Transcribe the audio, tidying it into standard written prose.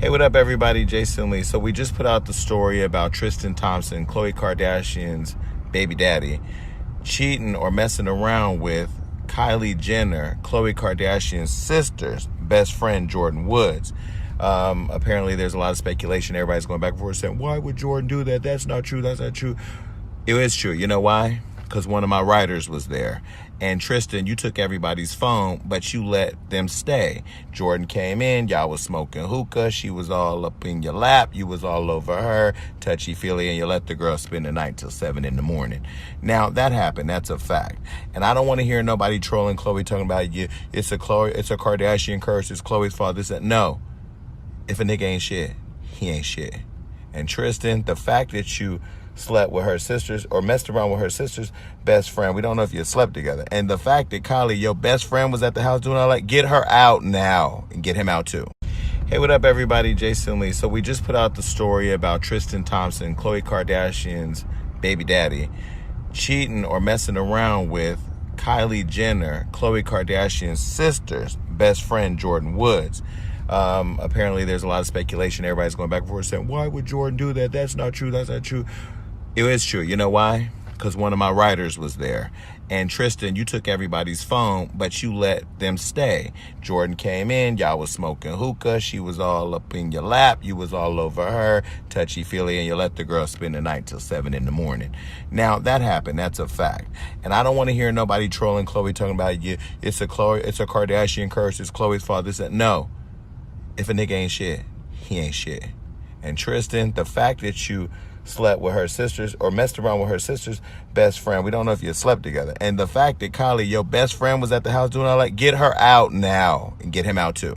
Hey, what up, everybody? Jason Lee. So we just put out the story about Tristan Thompson, Khloe Kardashian's baby daddy, cheating or messing around with Kylie Jenner, Khloe Kardashian's sister's best friend, Jordyn Woods. Apparently, there's a lot of speculation. Everybody's going back and forth saying, why would Jordyn do that? That's not true. That's not true. It is true. You know why? Because one of my writers was there. And Tristan, you took everybody's phone, but you let them stay. Jordyn came in, y'all was smoking hookah. She was all up in your lap. You was all over her, touchy-feely, and you let the girl spend the night till 7 in the morning. Now, that happened. That's a fact. And I don't want to hear nobody trolling Khloe talking about you. It's a Kardashian curse. It's Khloe's fault. This, that. No. If a nigga ain't shit, he ain't shit. And Tristan, the fact that you slept with her sister's or messed around with her sister's best friend. We don't know if you slept together. And the fact that Kylie, your best friend, was at the house doing all that, get her out now and get him out too. Hey, what up, everybody? Jason Lee. So we just put out the story about Tristan Thompson, Khloe Kardashian's baby daddy, cheating or messing around with Kylie Jenner, Khloe Kardashian's sister's best friend, Jordyn Woods. Apparently, there's a lot of speculation. Everybody's going back and forth saying, why would Jordyn do that? That's not true. That's not true. It is true. You know why? Because one of my writers was there. And Tristan, you took everybody's phone, but you let them stay. Jordyn came in, y'all was smoking hookah. She was all up in your lap. You was all over her, touchy-feely, and you let the girl spend the night till 7 in the morning. Now, that happened. That's a fact. And I don't want to hear nobody trolling Khloe talking about you. It's a Kardashian curse. It's Khloe's fault. This, that. No. If a nigga ain't shit, he ain't shit. And Tristan, the fact that you slept with her sister's or messed around with her sister's best friend. We don't know if you slept together. And the fact that Kylie, your best friend, was at the house doing all that, get her out now and get him out too.